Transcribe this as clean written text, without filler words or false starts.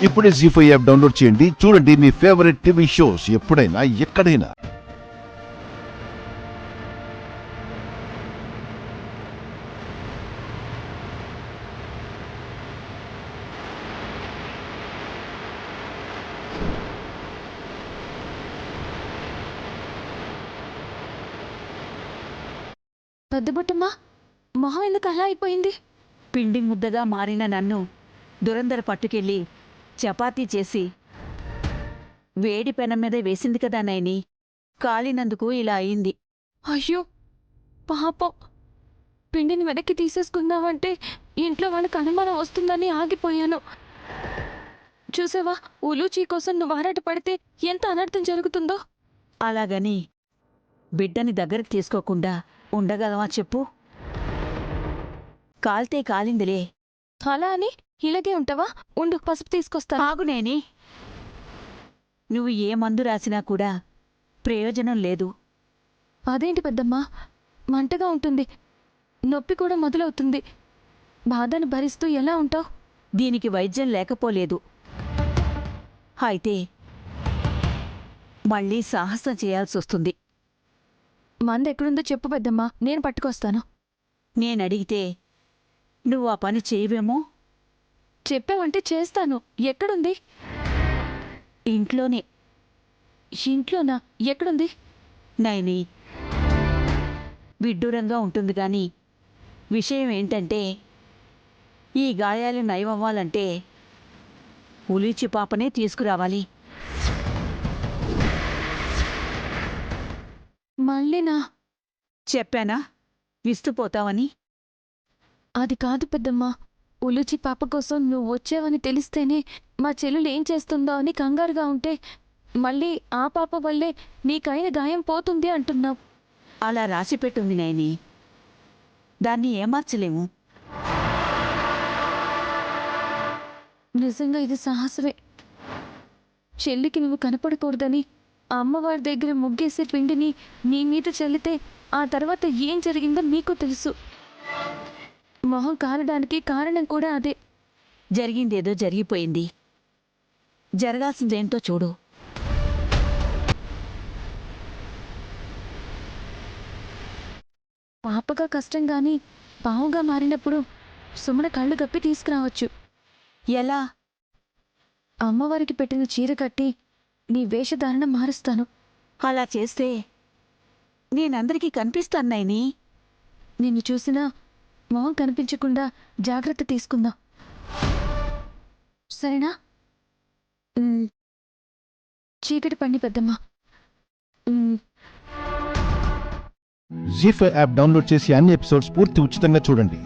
ఇప్పుడే జీ5 app download చేయండి. చూడండి మీ ఫేవరెట్ టీవీ షోస్ ఎప్పుడైనా ఎక్కడైనా. పెద్దబొట్టమ్మా, మొహం ఎందుకు అలా అయిపోయింది? పిండి ముద్దగా మారిన నన్ను దురందర పట్టుకెళ్ళి చపాతీ చేసి వేడి పెనం మీద వేసింది కదా నైని. కాలినందుకు ఇలా అయింది. అయ్యో పాపం, పిండిని వెనక్కి తీసేసుకుందామంటే ఇంట్లో వాళ్ళకి అనుమానం వస్తుందని ఆగిపోయాను. చూసావా, ఉలూచీ కోసం నువ్వు ఆరాట పడితే ఎంత అనర్థం జరుగుతుందో. అలాగని బిడ్డని దగ్గరకు తీసుకోకుండా ఉండగలవా చెప్పు? కాల్తే కాలిందిలే. అలా అని ఇలాగే ఉంటావా? ఉండు, పసుపు తీసుకొస్తా. ఆగునేని, నువ్వు ఏ మందు రాసినా కూడా ప్రయోజనం లేదు. అదేంటి పెద్దమ్మా, మంటగా ఉంటుంది, నొప్పి కూడా మొదలవుతుంది. బాధను భరిస్తూ ఎలా ఉంటావు? దీనికి వైద్యం లేకపోలేదు. అయితే మళ్ళీ సాహసం చేయాల్సొస్తుంది. మంద ఎక్కడుందో చెప్పు పెద్దమ్మా, నేను పట్టుకొస్తాను. నేనడిగితే నువ్వు ఆ పని చేయవేమో. చెప్పావంటే చేస్తాను. ఎక్కడుంది? ఇంట్లోనే. ఇంట్లోనా? ఎక్కడుంది? నైని, విడ్డూరంగా ఉంటుంది గాని విషయం ఏంటంటే, ఈ గాయాలు నయమవ్వాలంటే ఉలీచి పాపనే తీసుకురావాలి. మళ్ళీనా? చెప్పానా విస్తుపోతావని? అది కాదు పెద్దమ్మా, ఉలుచి పాప కోసం నువ్వు వచ్చావని తెలిస్తేనే మా చెల్లెలు ఏం చేస్తుందో అని కంగారుగా ఉంటే మళ్ళీ ఆ పాప వల్లే నీకైన గాయం పోతుంది అంటున్నావు. అలా రాసిపెట్టుంది నైని, దాన్ని ఏమార్చలేము. నిజంగా ఇది సాహసమే. చెల్లికి నువ్వు కనపడకూడదని ఆ అమ్మవారి దగ్గర ముగ్గేసే పిండిని నీ మీద చల్లితే ఆ తర్వాత ఏం జరిగిందో నీకు తెలుసు. మొహం కారడానికి కారణం కూడా అదే. జరిగిందేదో జరిగిపోయింది. జరగాల్సిందేంటో చూడు. పాపగా కష్టం గాని పావుగా మారినప్పుడు సుమన కళ్ళు గప్పి తీసుకురావచ్చు. ఎలా? అమ్మవారికి పెట్టిన చీర కట్టి నీ వేషధారణ మారుస్తాను. అలా చేస్తే నేనందరికీ కనిపిస్తాను నైని. నిన్ను చూసినా మొహం కనిపించకుండా జాగ్రత్త తీసుకుందాం, సరేనా? చీకటి పండి పెద్దమ్మా. జీ5 యాప్ డౌన్లోడ్ చేసి అన్ని ఎపిసోడ్స్ పూర్తి ఉచితంగా చూడండి.